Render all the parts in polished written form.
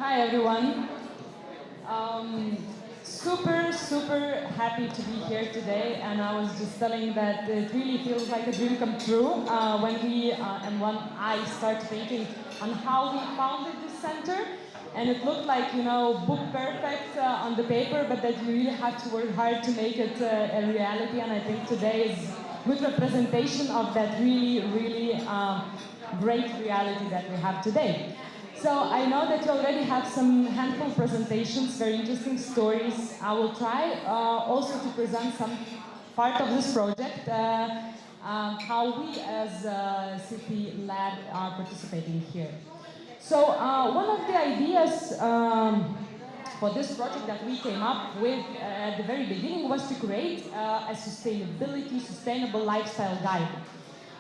Hi everyone. Um, super happy to be here today, and I was just telling that it really feels like a dream come true when I started thinking on how we founded this center, and it looked like book perfect on the paper, but that you really had to work hard to make it a reality, and I think today is good representation of that really great reality that we have today. So I know that you already have some handful presentations, very interesting stories. I will try also to present some part of this project, how we as City Lab are participating here. So one of the ideas for this project that we came up with at the very beginning was to create a sustainable lifestyle guide.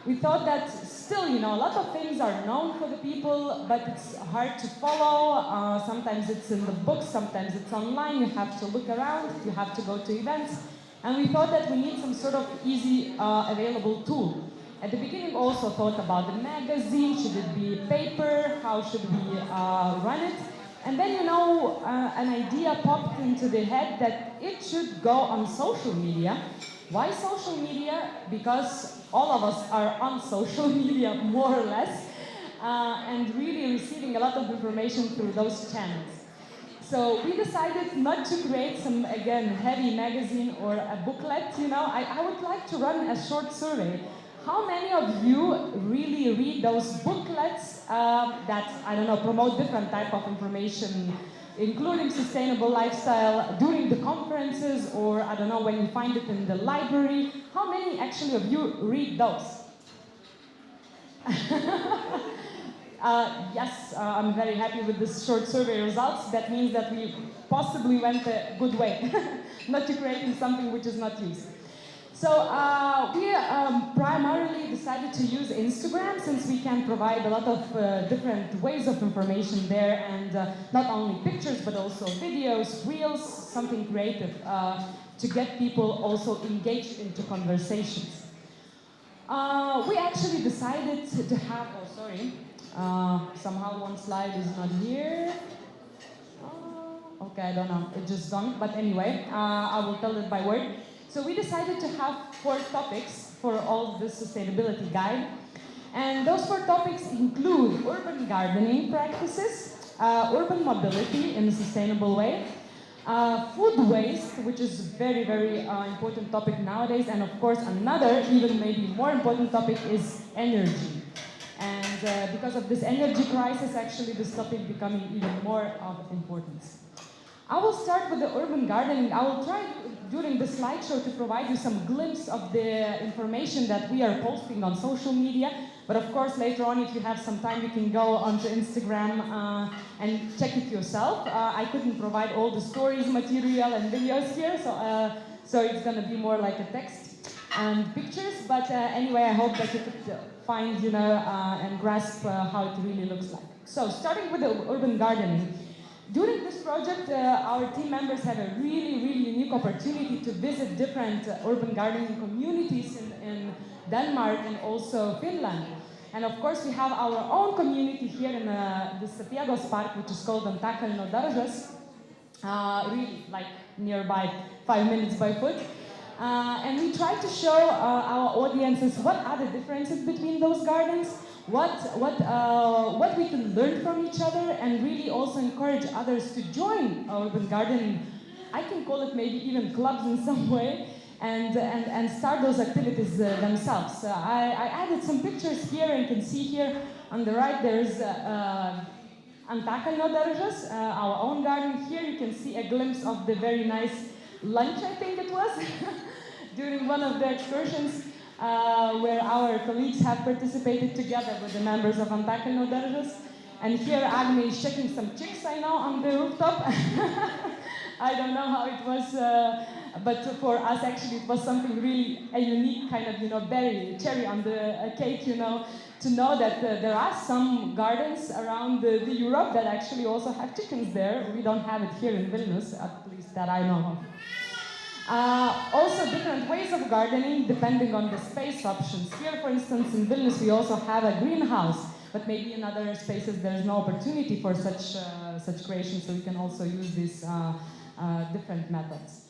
We thought that still, a lot of things are known for the people, but it's hard to follow. Sometimes it's in the books, sometimes it's online. You have to look around, you have to go to events. And we thought that we need some sort of easy available tool. At the beginning also thought about the magazine, should it be paper, how should we run it? And then, an idea popped into the head that it should go on social media. Why social media? Because all of us are on social media, more or less, and really receiving a lot of information through those channels. So we decided not to create some, again, heavy magazine or a booklet, I would like to run a short survey. How many of you really read those booklets that, promote different type of information, including sustainable lifestyle during the conferences, or when you find it in the library? How many actually of you read those? Yes, I'm very happy with this short survey results. That means that we possibly went a good way, not to creating something which is not used. So we primarily decided to use Instagram, since we can provide a lot of different ways of information there, and not only pictures but also videos, reels, something creative to get people also engaged into conversations. We actually decided to have, somehow one slide is not here. Okay, I don't know, it just gone, but anyway, I will tell it by word. So we decided to have 4 topics for all the sustainability guide. And those 4 topics include urban gardening practices, urban mobility in a sustainable way, food waste, which is a very important topic nowadays, and of course another, even maybe more important topic is energy. And because of this energy crisis, actually this topic becoming even more of importance. I will start with the urban gardening. I will try during the slideshow to provide you some glimpse of the information that we are posting on social media. But of course, later on, if you have some time, you can go onto Instagram and check it yourself. I couldn't provide all the stories, material, and videos here, so it's going to be more like a text and pictures. But anyway, I hope that you could find, and grasp how it really looks like. So, starting with the urban gardening. During this project, our team members had a really unique opportunity to visit different urban gardening communities in Denmark and also Finland. And of course, we have our own community here in the Sapiegos Park, which is called Antakalnio Daržas, really like nearby, 5 minutes by foot. And we try to show our audiences what are the differences between those gardens, what we can learn from each other, and really also encourage others to join urban gardening. I can call it maybe even clubs in some way, and start those activities themselves. I added some pictures here, and you can see here on the right there is Antakalnio Daržas, our own garden. Here you can see a glimpse of the very nice lunch, I think it was, during one of the excursions. Where our colleagues have participated together with the members of Antakalnio Daržas. And here Agni is checking some chicks, I know, on the rooftop. I don't know how it was, but for us actually it was something really a unique kind of, cherry on the cake, to know that there are some gardens around the Europe that actually also have chickens there. We don't have it here in Vilnius, at least that I know of. Also different ways of gardening depending on the space options. Here, for instance, in Vilnius, we also have a greenhouse, but maybe in other spaces there's no opportunity for such creation, so we can also use these different methods.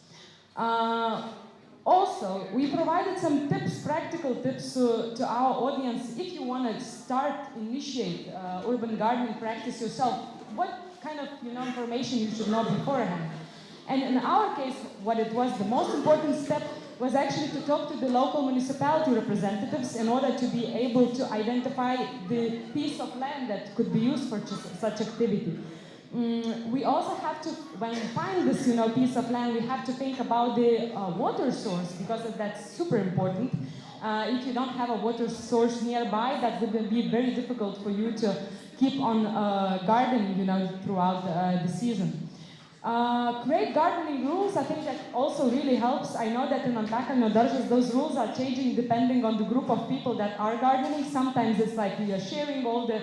Also, we provided some tips, practical tips to our audience. If you want to initiate urban gardening practice yourself, what kind of information you should know beforehand. And in our case, what it was, the most important step was actually to talk to the local municipality representatives in order to be able to identify the piece of land that could be used for such activity. We also have to, when we find this piece of land, we have to think about the water source, because that's super important. If you don't have a water source nearby, that would be very difficult for you to keep on gardening throughout the season. Create gardening rules, I think that also really helps. I know that in Antakalnio Daržas those rules are changing depending on the group of people that are gardening. Sometimes it's like we are sharing all the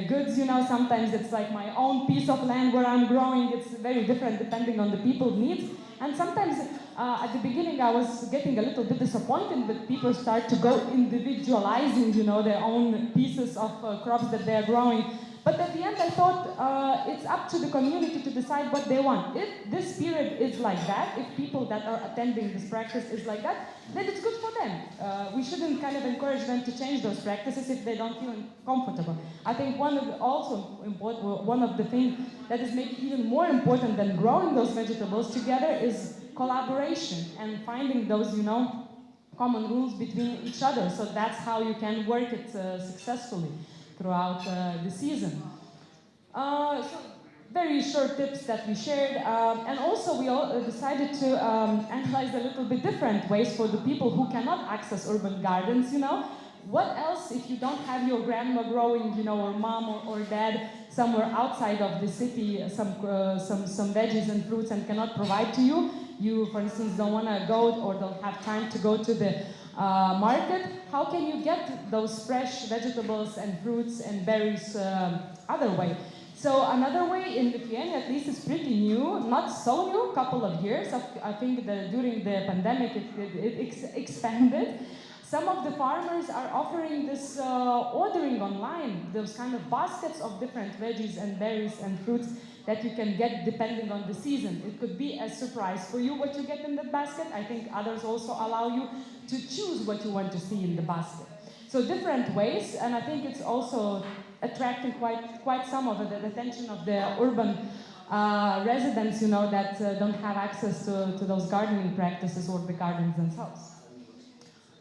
goods, sometimes it's like my own piece of land where I'm growing. It's very different depending on the people's needs. And sometimes at the beginning I was getting a little bit disappointed, but people start to go individualizing, their own pieces of crops that they're growing. But at the end I thought it's up to the community to decide what they want. If this period is like that, if people that are attending this practice is like that, then it's good for them. We shouldn't kind of encourage them to change those practices if they don't feel comfortable. I think one of the things that is maybe even more important than growing those vegetables together is collaboration and finding those, common rules between each other. So that's how you can work it successfully throughout the season. So very short tips that we shared, and also we all decided to analyze a little bit different ways for the people who cannot access urban gardens. What else if you don't have your grandma growing, or mom or dad somewhere outside of the city some veggies and fruits and cannot provide to you? You, for instance, don't want to go or don't have time to go to the market. How can you get those fresh vegetables and fruits and berries other way? So another way in Lithuania, at least, is pretty new, not so new, a couple of years. I think during the pandemic it expanded. Some of the farmers are offering this ordering online, those kind of baskets of different veggies and berries and fruits that you can get depending on the season. It could be a surprise for you what you get in that basket. I think others also allow you to choose what you want to see in the basket. So different ways, and I think it's also attracting quite some of the attention of the urban residents, that don't have access to those gardening practices or the gardens themselves.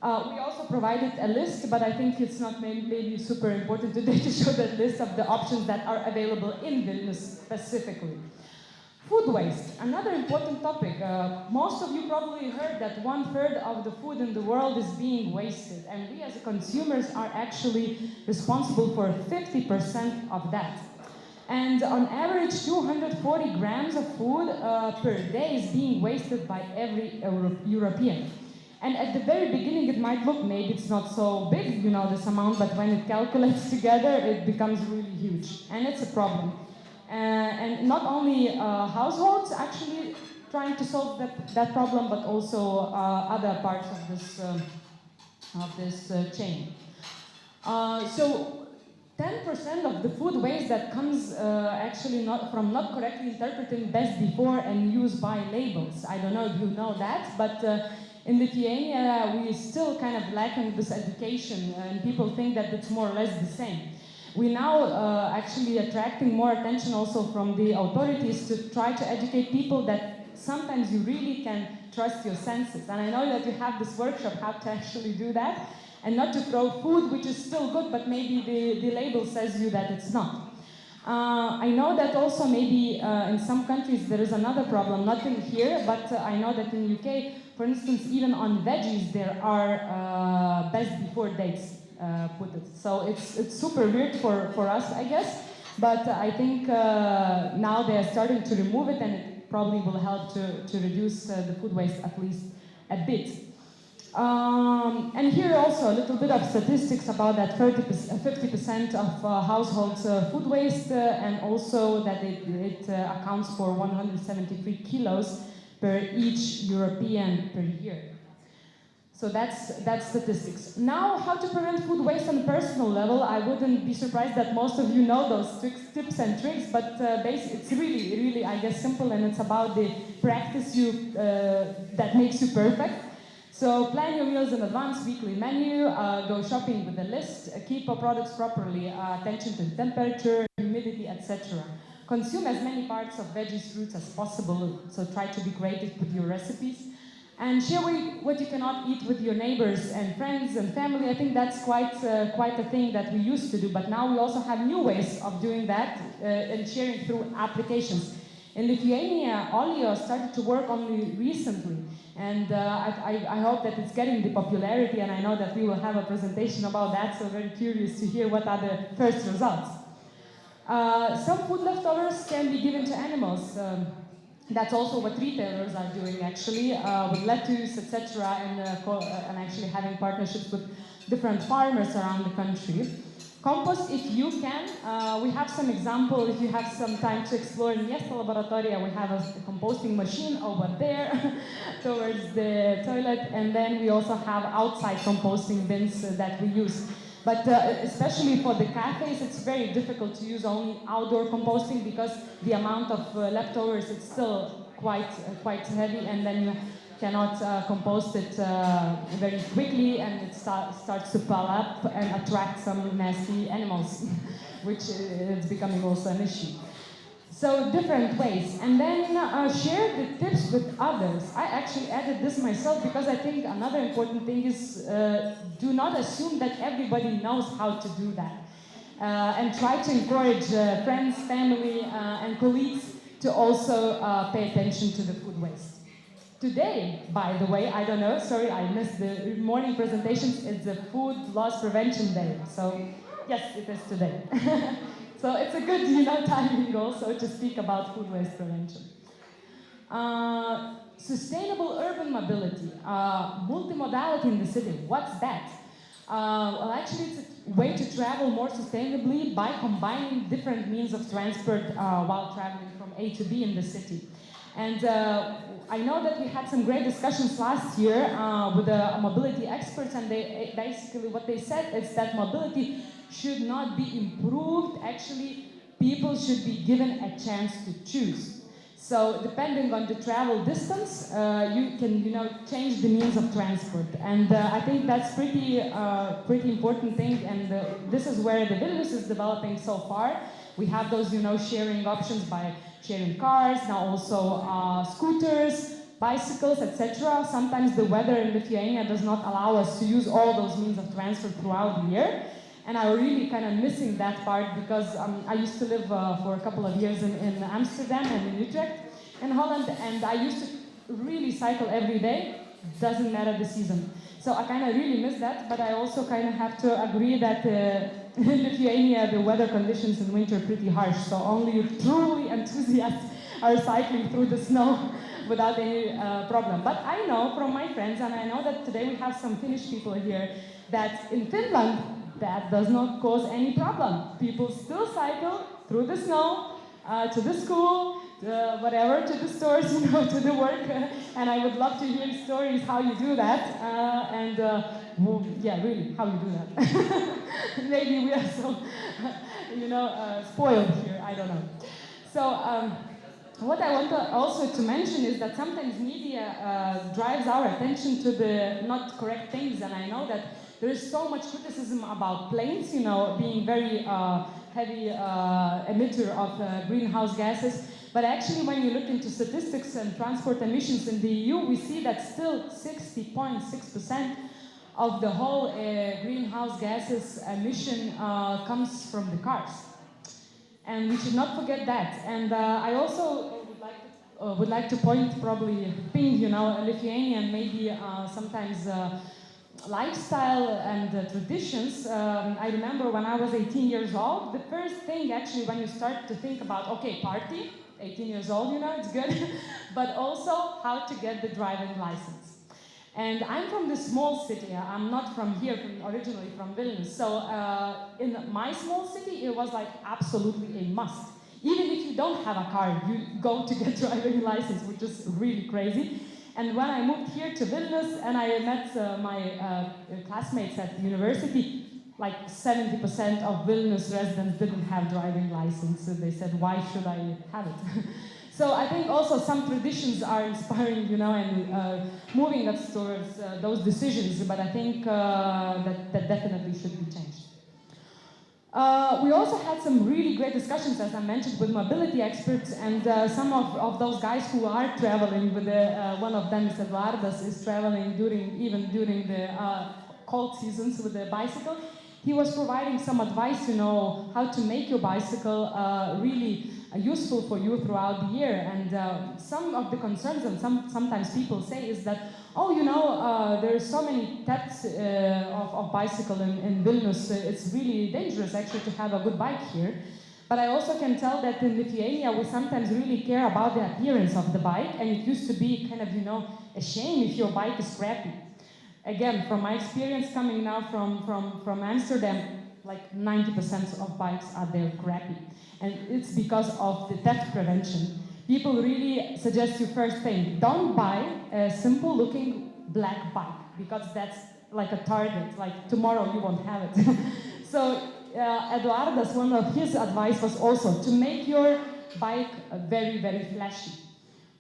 We also provided a list, but I think it's not maybe super important today to show that list of the options that are available in Vilnius specifically. Food waste, another important topic. Most of you probably heard that 1/3 of the food in the world is being wasted, and we as consumers are actually responsible for 50% of that. And on average, 240 grams of food per day is being wasted by every European. And at the very beginning, it might look maybe it's not so big, this amount, but when it calculates together, it becomes really huge, and it's a problem. And not only households actually trying to solve that problem, but also other parts of this chain. So 10% of the food waste that comes actually from not correctly interpreting best before and use by labels. I don't know if you know that, but in Lithuania we still kind of lacking this education, and people think that it's more or less the same. We now actually attracting more attention also from the authorities to try to educate people that sometimes you really can trust your senses. And I know that you have this workshop how to actually do that, and not to throw food which is still good, but maybe the label says you that it's not. I know that also maybe in some countries there is another problem, not in here, but I know that in UK, for instance, even on veggies there are best before dates put it. So it's super weird for us, I guess, but I think now they are starting to remove it, and it probably will help to reduce the food waste at least a bit. And here also a little bit of statistics about that 50% of households food waste, and also that it accounts for 173 kilos per each European per year. So that's statistics. Now, how to prevent food waste on a personal level. I wouldn't be surprised that most of you know those tips and tricks, but it's really, I guess, simple, and it's about the practice that makes you perfect. So plan your meals in advance, weekly menu, go shopping with a list, keep your products properly, attention to temperature, humidity, etc. Consume as many parts of veggies, fruits as possible, so try to be creative with your recipes. And share what you cannot eat with your neighbors and friends and family. I think that's quite a thing that we used to do, but now we also have new ways of doing that and sharing through applications. In Lithuania, Olio started to work only recently, and I hope that it's getting the popularity, and I know that we will have a presentation about that, so very curious to hear what are the first results. Some food leftovers can be given to animals. That's also what retailers are doing, actually, with lettuce, etc., and actually having partnerships with different farmers around the country. Compost, if you can. We have some example, if you have some time to explore in Miesto laboratorija, we have a composting machine over there towards the toilet, and then we also have outside composting bins that we use. But especially for the cafes, it's very difficult to use only outdoor composting because the amount of leftovers is still quite heavy, and then you cannot compost it very quickly, and it starts to pile up and attract some nasty animals, which is becoming also an issue. So different ways, and then share the tips with others. I actually added this myself because I think another important thing is do not assume that everybody knows how to do that. And try to encourage friends, family, and colleagues to also pay attention to the food waste. Today, by the way, I don't know, sorry, I missed the morning presentations, it's the Food Loss Prevention Day. So yes, it is today. So it's a good, timing also to speak about food waste prevention. Sustainable urban mobility, multimodality in the city. What's that? Well, actually, it's a way to travel more sustainably by combining different means of transport while traveling from A to B in the city. And I know that we had some great discussions last year with the mobility experts, and basically what they said is that mobility should not be improved. Actually, people should be given a chance to choose. So depending on the travel distance, you can change the means of transport. And I think that's pretty important thing, and this is where the Vilnius is developing so far. We have those sharing options by sharing cars, now also scooters, bicycles, etc. Sometimes the weather in Lithuania does not allow us to use all those means of transport throughout the year. And I'm really kind of missing that part because I used to live for a couple of years in Amsterdam and in Utrecht, in Holland, and I used to really cycle every day, doesn't matter the season. So I kind of really miss that, but I also kind of have to agree that in Lithuania the weather conditions in winter are pretty harsh, so only truly enthusiasts are cycling through the snow without any problem. But I know from my friends, and I know that today we have some Finnish people here, that in Finland that does not cause any problem. People still cycle through the snow, to the school, whatever, to the stores, to the work. And I would love to hear stories how you do that. Well, yeah, really, how you do that. Maybe we are so, spoiled here, I don't know. So, what I want also to mention is that sometimes media drives our attention to the not correct things, and I know that there is so much criticism about planes, being very heavy emitter of greenhouse gases. But actually, when you look into statistics and transport emissions in the EU, we see that still 60.6% of the whole greenhouse gases emission comes from the cars. And we should not forget that. And I also would like to point, probably being, Lithuanian, maybe sometimes lifestyle and traditions. I remember when I was 18 years old, the first thing actually when you start to think about, okay, party, 18 years old, it's good, but also how to get the driving license. And I'm from this small city. I'm not from here, originally from Vilnius. So in my small city, it was like absolutely a must. Even if you don't have a car, you go to get driving license, which is really crazy. And when I moved here to Vilnius and I met my classmates at the university, like 70% of Vilnius residents didn't have driving license. So they said, why should I have it? So I think also some traditions are inspiring, you know, and moving us towards those decisions, but I think that definitely should be changed. We also had some really great discussions, as I mentioned, with mobility experts, and some of those guys who are traveling with one of them is Eduardas, is traveling even during the cold seasons with the bicycle. He was providing some advice, you know, how to make your bicycle really useful for you throughout the year. And some of the concerns, and sometimes people say, is that, oh, you know, there's so many thefts of bicycle in Vilnius. It's really dangerous actually to have a good bike here. But I also can tell that in Lithuania we sometimes really care about the appearance of the bike, and it used to be kind of, you know, a shame if your bike is crappy. Again, from my experience coming now from Amsterdam, like 90% of bikes are there crappy. And it's because of the theft prevention. People really suggest you first thing, don't buy a simple looking black bike, because that's like a target, like tomorrow you won't have it. So Eduardas, one of his advice was also to make your bike very, very flashy.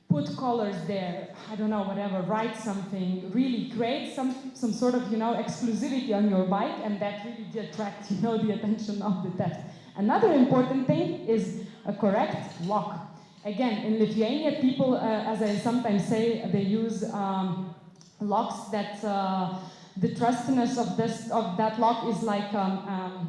Put colors there, I don't know, whatever, write something, really create some sort of, you know, exclusivity on your bike, and that really attracts, you know, the attention of the theft. Another important thing is a correct lock. Again, in Lithuania, people, as I sometimes say, they use locks that the trustiness of that lock is like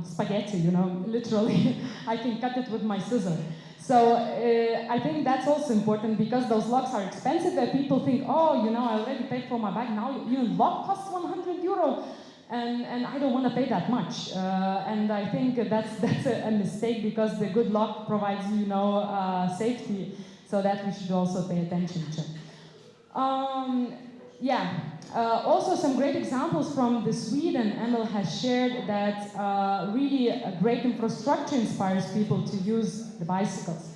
spaghetti, you know, literally. I can cut it with my scissor. So I think that's also important, because those locks are expensive, that people think, oh, you know, I already paid for my bike, now your lock costs 100 euro, and I don't want to pay that much. And I think that's a mistake, because the good lock provides, you know, safety, so that we should also pay attention to. Also some great examples from the Sweden. Emil has shared that really a great infrastructure inspires people to use the bicycles.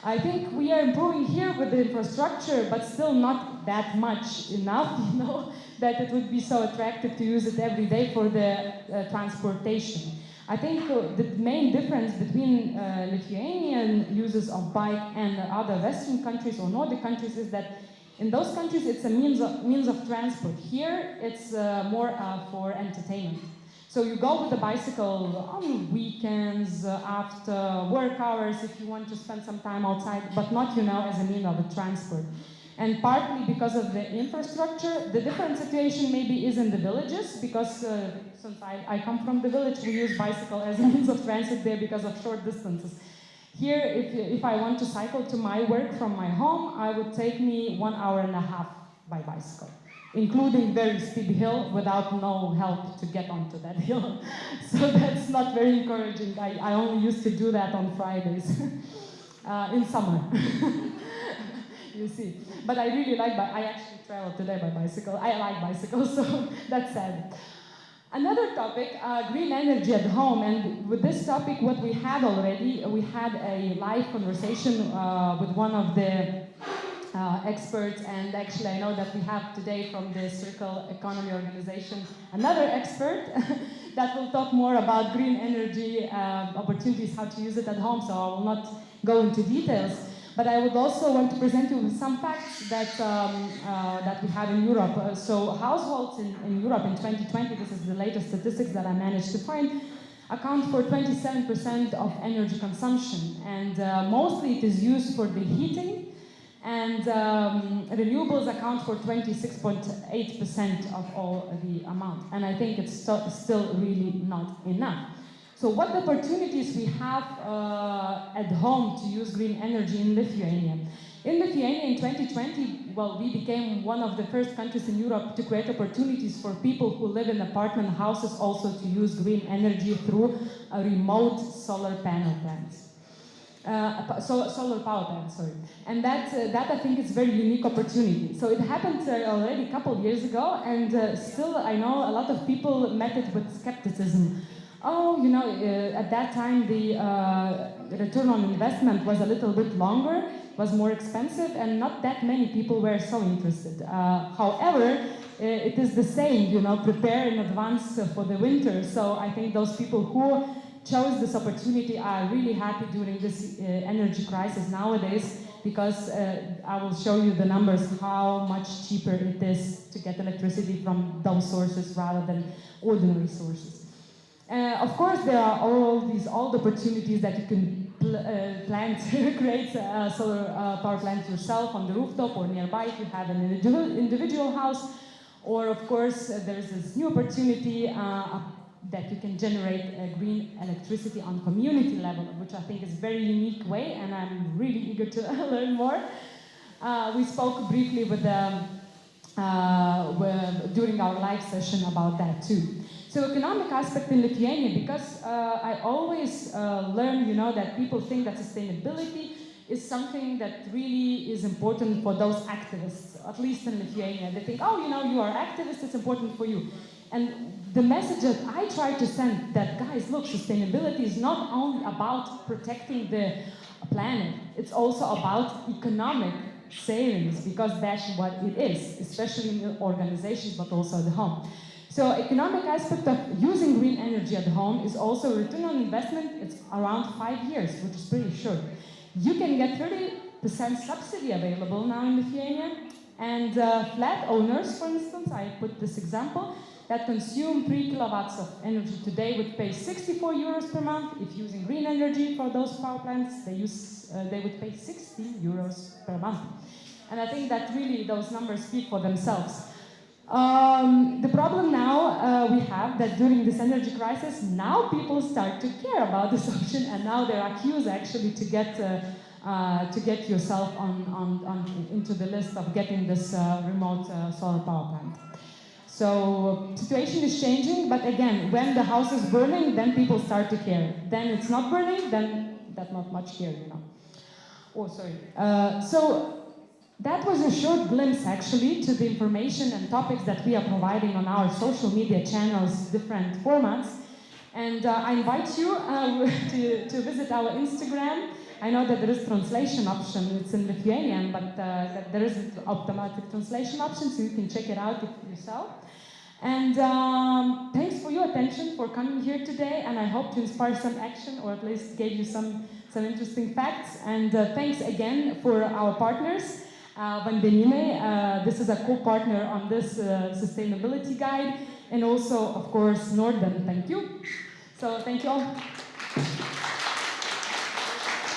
I think we are improving here with the infrastructure, but still not that much enough, you know, that it would be so attractive to use it every day for the transportation. I think the main difference between Lithuanian users of bike and other Western countries or Nordic countries is that in those countries, it's a means of transport. Here, it's more for entertainment. So you go with the bicycle on weekends, after work hours, if you want to spend some time outside, but not, you know, as a means of transport. And partly because of the infrastructure, the different situation maybe is in the villages, because since I come from the village, we use bicycle as a means of transit there because of short distances. Here, if I want to cycle to my work from my home, I would take me 1.5 hours by bicycle, including very steep hill without no help to get onto that hill. So that's not very encouraging. I only used to do that on Fridays in summer. You see. But I really like I actually traveled today by bicycle. I like bicycles, so that's sad. Another topic, green energy at home, and with this topic, what we had already, we had a live conversation with one of the experts, and actually I know that we have today from the Circle Economy Organization another expert that will talk more about green energy opportunities, how to use it at home, so I will not go into details. But I would also want to present you with some facts that we have in Europe. So households in Europe in 2020, this is the latest statistics that I managed to find, account for 27% of energy consumption. And mostly it is used for the heating, and renewables account for 26.8% of all the amount. And I think it's still really not enough. So what opportunities we have at home to use green energy in Lithuania? In Lithuania in 2020, well, we became one of the first countries in Europe to create opportunities for people who live in apartment houses also to use green energy through a remote solar panel plants. Solar power plant, sorry. And that I think is a very unique opportunity. So it happened already a couple of years ago, and still I know a lot of people met it with skepticism. Oh, at that time the return on investment was a little bit longer, was more expensive and not that many people were so interested. However, it is the same, you know, prepare in advance for the winter. So I think those people who chose this opportunity are really happy during this energy crisis nowadays, because I will show you the numbers, how much cheaper it is to get electricity from those sources rather than ordinary sources. Of course, there are all these old opportunities that you can create solar power plants yourself on the rooftop or nearby if you have an individual house. Or of course, there's this new opportunity that you can generate green electricity on community level, which I think is a very unique way, and I'm really eager to learn more. We spoke briefly with during our live session about that too. So economic aspect in Lithuania, because I always learn, you know, that people think that sustainability is something that really is important for those activists, at least in Lithuania. They think, oh, you know, you are activists, it's important for you. And the message that I try to send, that guys, look, sustainability is not only about protecting the planet, it's also about economic savings, because that's what it is, especially in organizations, but also at home. So economic aspect of using green energy at home is also return on investment. It's around 5 years, which is pretty short. You can get 30% subsidy available now in Lithuania, and flat owners, for instance, I put this example, that consume 3 kilowatts of energy today would pay 64 euros per month. If using green energy for those power plants, they would pay 60 euros per month. And I think that really those numbers speak for themselves. The problem now we have that during this energy crisis, now people start to care about this option, and now there are queues actually to get yourself into the list of getting this remote solar power plant. So situation is changing, but again, when the house is burning, then people start to care. Then it's not burning, then that's not much care, you know. Oh, sorry. So that was a short glimpse, actually, to the information and topics that we are providing on our social media channels, different formats. And I invite you to visit our Instagram. I know that there is translation option, it's in Lithuanian, but that there is an automatic translation option, so you can check it out yourself. And thanks for your attention, for coming here today, and I hope to inspire some action, or at least gave you some interesting facts. And thanks again for our partners. Vandenime, this is a co-partner on this sustainability guide, and also, of course, Norden. Thank you. So thank you all.